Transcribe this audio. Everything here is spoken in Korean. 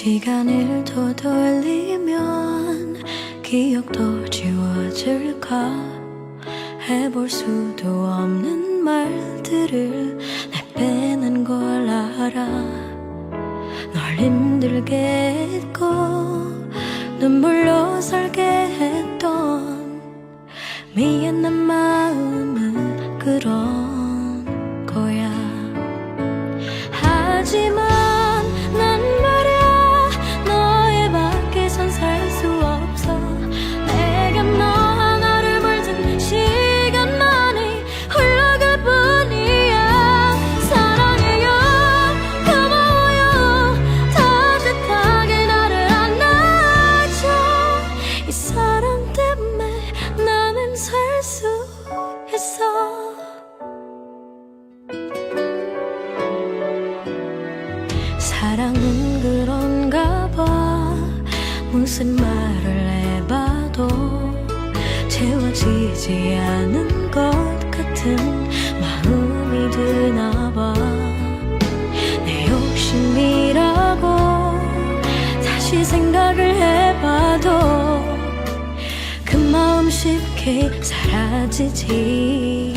시간을 더 돌리면 기억도 지워질까. 해볼 수도 없는 말들을 내빼낸 걸 알아. 널 힘들게 했고 눈물로 살게 했던 미안한 마음은 그런 거야. 하지만 난 말야 너의 밖에선 살 수 없어. 내가 너 하나를 물든 시간만이 흘러갈 뿐이야. 사랑해요, 고마워요, 따뜻하게 나를 안아줘. 이 사랑 때문에 나는 살 수 있어. 사랑은 그런가 봐. 무슨 말을 해봐도 채워지지 않은 것 같은 마음이 드나 봐. 내 욕심이라고 다시 생각을 해봐도 그 마음 쉽게 사라지지